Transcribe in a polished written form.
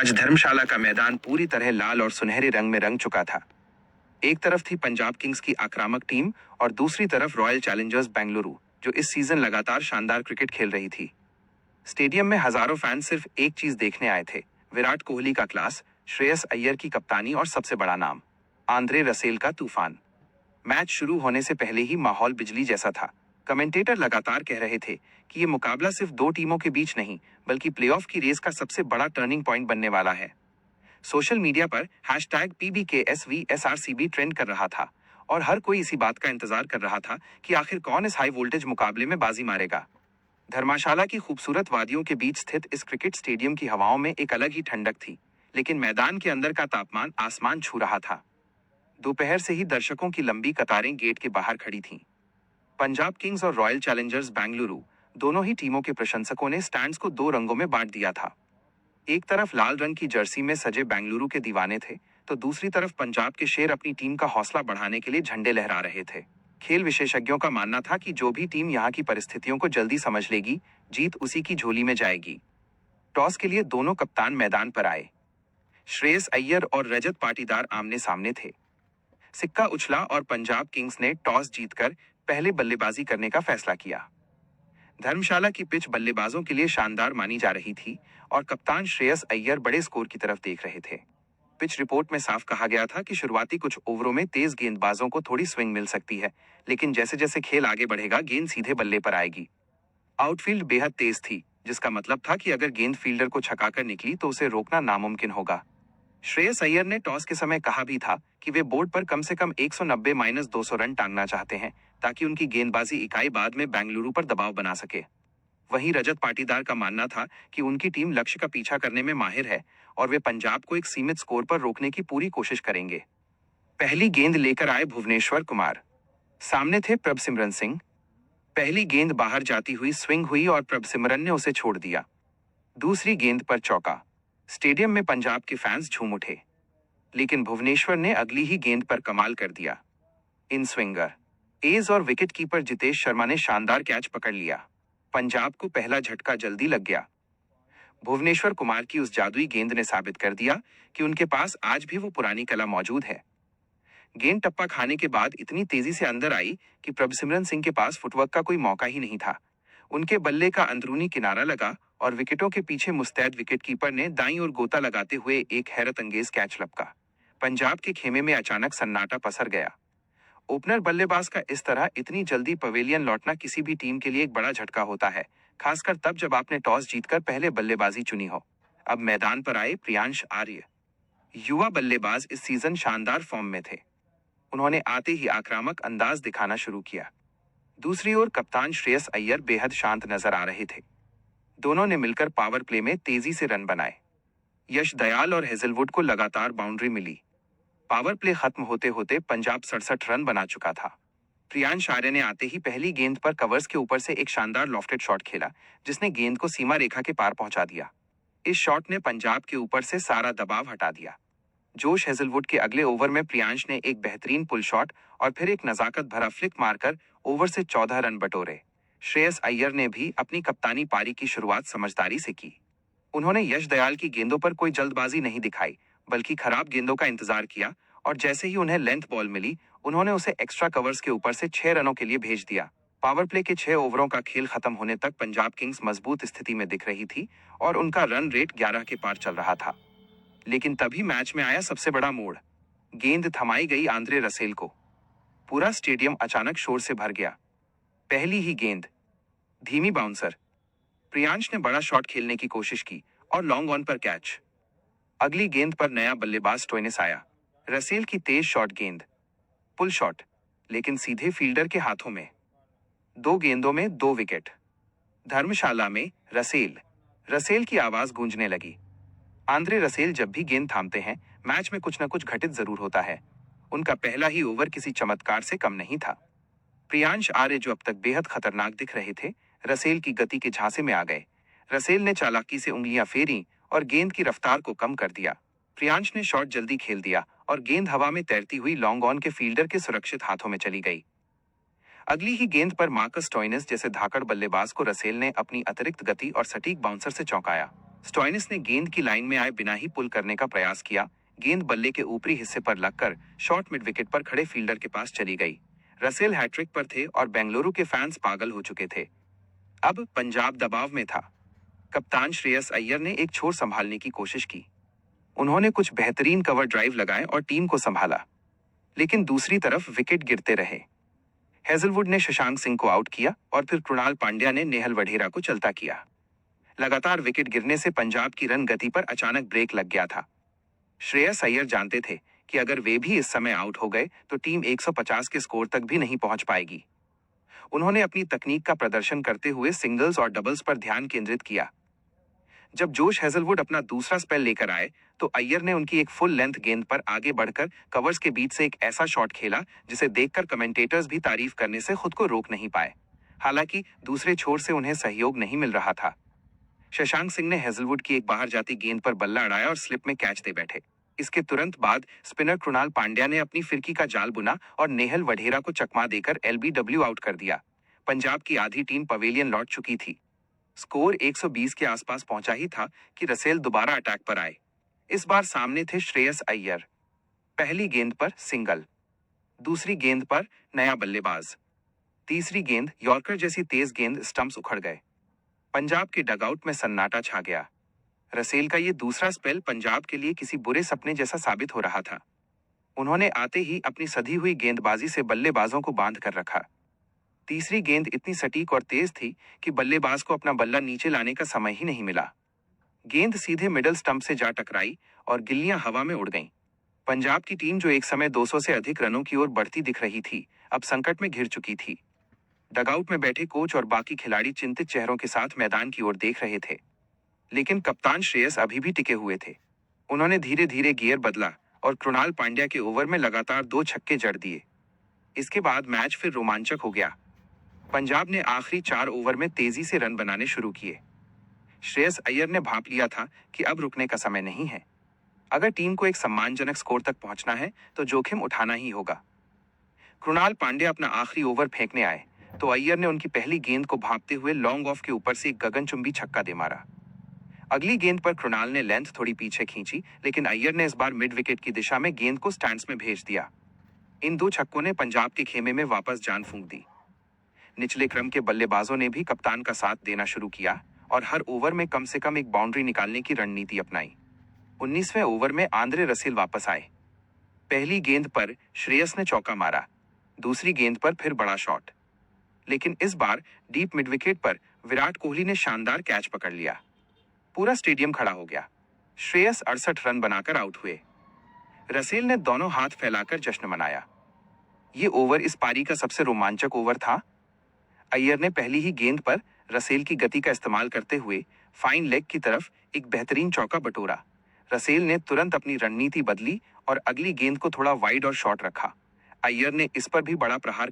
आज धर्मशाला का मैदान पूरी तरह लाल और सुनहरे रंग में रंग चुका था। एक तरफ थी पंजाब किंग्स की आक्रामक टीम और दूसरी तरफ रॉयल चैलेंजर्स बेंगलुरु, जो इस सीजन लगातार शानदार क्रिकेट खेल रही थी। स्टेडियम में हजारों फैंस सिर्फ एक चीज देखने आए थे, विराट कोहली का क्लास, श्रेयस अय्यर की कप्तानी और सबसे बड़ा नाम, आंद्रे रसेल का तूफान। मैच शुरू होने से पहले ही माहौल बिजली जैसा था। कमेंटेटर लगातार कह रहे थे कि ये मुकाबला सिर्फ दो टीमों के बीच नहीं, बल्कि प्लेऑफ की रेस का सबसे बड़ा टर्निंग पॉइंट बनने वाला है। सोशल मीडिया पर #PBKSVSRCB ट्रेंड कर रहा था और हर कोई इसी बात का इंतजार कर रहा था कि आखिर कौन इस हाई वोल्टेज मुकाबले में बाजी मारेगा। धर्मशाला की खूबसूरत वादियों के बीच स्थित इस क्रिकेट स्टेडियम की हवाओं में एक अलग ही ठंडक थी, लेकिन मैदान के अंदर का तापमान आसमान छू रहा था। दोपहर से ही दर्शकों की लंबी कतारें गेट के बाहर खड़ी थीं। पंजाब किंग्स और रॉयल चैलेंजर्स बेंगलुरु, दोनों ही टीमों के प्रशंसकों ने स्टैंड्स को दो रंगों में बांट दिया था। एक तरफ लाल रंग की जर्सी में सजे बेंगलुरु के दीवाने थे, तो दूसरी तरफ पंजाब के शेर अपनी टीम का हौसला बढ़ाने के लिए झंडे लहरा रहे थे। खेल विशेषज्ञों का मानना था कि जो भी टीम यहाँ की परिस्थितियों को जल्दी समझ लेगी, जीत उसी की झोली में जाएगी। टॉस के लिए दोनों कप्तान मैदान पर आए। श्रेयस अय्यर और रजत पाटीदार आमने सामने थे। सिक्का उछला और पंजाब किंग्स ने टॉस जीतकर पहले बल्लेबाजी करने का फैसला किया। धर्मशाला की पिच बल्लेबाजों के लिए शानदार मानी जा रही थी और कप्तान श्रेयस अय्यर बड़े स्कोर की तरफ देख रहे थे। पिच रिपोर्ट में साफ कहा गया था कि शुरुआती कुछ ओवरों में तेज गेंदबाजों को थोड़ी स्विंग मिल सकती है, लेकिन जैसे जैसे खेल आगे बढ़ेगा गेंद सीधे बल्ले पर आएगी। आउटफील्ड बेहद तेज थी, जिसका मतलब था कि अगर गेंद फील्डर को छकाकर निकली तो उसे रोकना नामुमकिन होगा। श्रेयस अय्यर ने टॉस के समय कहा भी था कि वे बोर्ड पर कम से कम 190-200 रन टांगना चाहते हैं, ताकि उनकी गेंदबाजी इकाई बाद में बेंगलुरु पर दबाव बना सके। वहीं रजत पाटीदार का मानना था कि उनकी टीम लक्ष्य का पीछा करने में माहिर है और वे पंजाब को एक सीमित स्कोर पर रोकने की पूरी कोशिश करेंगे। पहली गेंद लेकर आए भुवनेश्वर कुमार। सामने थे प्रभसिमरन सिंह। पहली गेंद बाहर जाती हुई स्विंग हुई और प्रभसिमरन ने उसे छोड़ दिया। दूसरी गेंद पर चौका। स्टेडियम में पंजाब के फैंस झूम उठे, लेकिन भुवनेश्वर ने अगली ही गेंद पर कमाल कर दिया। इन स्विंगर एज और विकेट कीपर जितेश शर्मा ने शानदार कैच पकड़ लिया। पंजाब को पहला झटका जल्दी लग गया। भुवनेश्वर कुमार की उस जादुई गेंद ने साबित कर दिया कि उनके पास आज भी वो पुरानी कला मौजूद है। गेंद टप्पा खाने के बाद इतनी तेजी से अंदर आई कि प्रभसिमरन सिंह के पास फुटवर्क का कोई मौका ही नहीं था। उनके बल्ले का अंदरूनी किनारा लगा और विकेटों के पीछे मुस्तैद विकेटकीपर ने दाईं ओर गोता लगाते हुए एक हैरत अंगेज कैच लपका। पंजाब के खेमे में अचानक सन्नाटा पसर गया। ओपनर बल्लेबाज का इस तरह इतनी जल्दी पवेलियन लौटना किसी भी टीम के लिए एक बड़ा झटका होता है, खासकर तब जब आपने टॉस जीतकर पहले बल्लेबाजी चुनी हो। अब मैदान पर आए प्रियांश आर्य। युवा बल्लेबाज इस सीजन शानदार फॉर्म में थे। उन्होंने आते ही आक्रामक अंदाज दिखाना शुरू किया। दूसरी ओर कप्तान श्रेयस अय्यर बेहद शांत नजर आ रहे थे। दोनों ने मिलकर पावर प्ले में तेजी से रन बनाए। यश दयाल और हेजलवुड को लगातार बाउंड्री मिली। पावर प्ले खत्म होते होते पंजाब 67 रन बना चुका था। प्रियांश आर्य ने आते ही पहली गेंद पर कवर्स के ऊपर से एक शानदार लॉफ्टेड शॉट खेला, जिसने गेंद को सीमा रेखा के पार पहुंचा दिया। इस शॉट ने पंजाब के ऊपर से सारा दबाव हटा दिया। जोश हेजलवुड के अगले ओवर में प्रियांश ने एक बेहतरीन पुल शॉट और फिर एक नजाकत भरा फ्लिक मारकर ओवर से 14 रन बटोरे। श्रेयस अय्यर ने भी अपनी कप्तानी पारी की शुरुआत समझदारी से की। उन्होंने यश दयाल की गेंदों पर कोई जल्दबाजी नहीं दिखाई, बल्कि खराब गेंदों का इंतजार किया और जैसे ही उन्हें लेंथ बॉल मिली, उन्होंने उसे एक्स्ट्रा कवर्स के ऊपर से 6 रनों के लिए भेज दिया। पावर प्ले के 6 ओवरों का खेल खत्म होने तक पंजाब किंग्स मजबूत स्थिति में दिख रही थी और उनका रन रेट 11 के पार चल रहा था। लेकिन तभी मैच में आया सबसे बड़ा मोड़। गेंद थमाई गई आंद्रे रसेल को। पूरा स्टेडियम अचानक शोर से भर गया। पहली ही गेंद, धीमी बाउंसर। प्रियांश ने बड़ा शॉट खेलने की कोशिश की और लॉन्ग ऑन पर कैच। अगली गेंद पर नया बल्लेबाज स्टोइनिस आया। रसेल की तेज शॉट गेंद, पुल शॉट, लेकिन सीधे फील्डर के हाथों में। 2 गेंदों में 2 विकेट। धर्मशाला में रसेल की आवाज गूंजने लगी। आंद्रे रसेल जब भी गेंद थामते हैं, मैच में कुछ न कुछ घटित जरूर होता है। उनका पहला ही ओवर किसी चमत्कार से कम नहीं था। प्रियांश आर्य, जो अब तक बेहद खतरनाक दिख रहे थे, रसेल की गति के झांसे में आ गए। रसेल ने चालाकी से उंगलियां फेरी और गेंद की रफ्तार को कम कर दिया। प्रियांश ने शॉट जल्दी खेल दिया और गेंद हवा में तैरती हुई लॉन्ग ऑन के फील्डर के सुरक्षित हाथों में चली गई। अगली ही गेंद पर मार्कस स्टोइनिस जैसे धाकड़ बल्लेबाज को रसेल ने अपनी अतिरिक्त गति और सटीक बाउंसर से चौंकाया। स्टोइनिस ने गेंद की लाइन में आए बिना ही पुल करने का प्रयास किया। गेंद बल्ले के ऊपरी हिस्से पर लगकर शॉर्ट मिड विकेट पर खड़े फील्डर के पास चली गई। रसेल हैट्रिक पर थे और बेंगलुरु के फैंस पागल हो चुके थे। अब पंजाब दबाव में था। कप्तान श्रेयस अय्यर ने एक छोर संभालने की कोशिश की। उन्होंने कुछ बेहतरीन कवर ड्राइव लगाए और टीम को संभाला, लेकिन दूसरी तरफ विकेट गिरते रहे। हेजलवुड ने शशांक सिंह को आउट किया और फिर कृणाल पांड्या ने नेहल वढेरा को चलता किया। लगातार विकेट गिरने से पंजाब की रन गति पर अचानक ब्रेक लग गया था। श्रेयस अय्यर जानते थे कि अगर वे भी इस समय आउट हो गए तो टीम 150 के स्कोर तक भी नहीं पहुंच पाएगी। उन्होंने अपनी तकनीक का प्रदर्शन करते हुए सिंगल्स और डबल्स पर ध्यान केंद्रित किया। जब जोश हेजलवुड अपना दूसरा स्पेल लेकर आए तो अय्यर ने उनकी एक फुल लेंथ गेंद पर आगे बढ़कर कवर्स के बीच से एक ऐसा शॉट खेला जिसे देखकर कमेंटेटर्स भी तारीफ करने से खुद को रोक नहीं पाए। हालांकि दूसरे छोर से उन्हें सहयोग नहीं मिल रहा था। शशांक सिंह ने हेजलवुड की एक बाहर जाती गेंद पर बल्ला अड़ाया और स्लिप में कैच दे बैठे। इसके तुरंत बाद स्पिनर कृणाल पांड्या ने अपनी फिरकी का जाल बुना और नेहल वढेरा को चकमा देकर एलबीडब्ल्यू आउट कर दिया। पंजाब की आधी टीम पवेलियन लौट चुकी थी। स्कोर 120 के आसपास पहुंचा ही था कि रसेल दोबारा अटैक पर आए। इस बार सामने थे श्रेयस अय्यर। पहली गेंद पर सिंगल, दूसरी गेंद पर नया बल्लेबाज, तीसरी गेंद यॉर्कर जैसी तेज गेंद स्टंप्स उखड़ गए। पंजाब के डगआउट में सन्नाटा छा गया। रसेल का ये दूसरा स्पेल पंजाब के लिए किसी बुरे सपने जैसा साबित हो रहा था। उन्होंने आते ही अपनी सधी हुई गेंदबाजी से बल्लेबाजों को बांध कर रखा। तीसरी गेंद इतनी सटीक और तेज थी कि बल्लेबाज को अपना बल्ला नीचे लाने का समय ही नहीं मिला। गेंद सीधे मिडल स्टंप से जा टकराई और गिल्लियां हवा में उड़ गईं। पंजाब की टीम जो एक समय 200 से अधिक रनों की ओर बढ़ती दिख रही थी, अब संकट में घिर चुकी थी। डगआउट में बैठे कोच और बाकी खिलाड़ी चिंतित चेहरों के साथ मैदान की ओर देख रहे थे, लेकिन कप्तान श्रेयस अभी भी टिके हुए थे। उन्होंने धीरे धीरे गियर बदला और कृणाल पांड्या के ओवर में लगातार 2 छक्के जड़ दिए। इसके बाद मैच फिर रोमांचक हो गया। पंजाब ने आखिरी 4 ओवर में तेजी से रन बनाने शुरू किए। श्रेयस अय्यर ने भांप लिया था कि अब रुकने का समय नहीं है। अगर टीम को एक सम्मानजनक स्कोर तक पहुंचना है तो जोखिम उठाना ही होगा। कृणाल पांड्या अपना आखिरी ओवर फेंकने आए तो अय्यर ने उनकी पहली गेंद को भांपते हुए लॉन्ग ऑफ के ऊपर से एक गगनचुंबी छक्का दे मारा। अगली गेंद पर कृणाल ने लेंथ थोड़ी पीछे खींची, लेकिन अय्यर ने इस बार मिड विकेट की दिशा में गेंद को स्टैंड्स में भेज दिया। इन 2 छक्कों ने पंजाब के खेमे में वापस जान फूंक दी। निचले क्रम के बल्लेबाजों ने भी कप्तान का साथ देना शुरू किया और हर ओवर में कम से कम एक बाउंड्री निकालने की रणनीति अपनाई। 19वें ओवर में आंद्रे रसेल वापस आए। पहली गेंद पर श्रेयस ने चौका मारा, दूसरी गेंद पर फिर बड़ा शॉट, लेकिन इस बार डीप मिड विकेट पर विराट कोहली ने शानदार कैच पकड़ लिया। पूरा स्टेडियम खड़ा हो गया। श्रेयस 68 रन बनाकर आउट हुए। रसेल ने दोनों हाथ फैलाकर जश्न मनाया। ये ओवर इस पारी का सबसे रोमांचक ओवर था। अय्यर ने पहली ही गेंद पर रसेल की गति का इस्तेमाल करते हुए फाइन लेग की तरफ एक बेहतरीन चौका बटोरा। रसेल ने तुरंत अपनी रणनीति बदली और अगली गेंद को थोड़ा वाइड और शॉर्ट रखा। अय्यर ने इस पर भी बड़ा प्रहार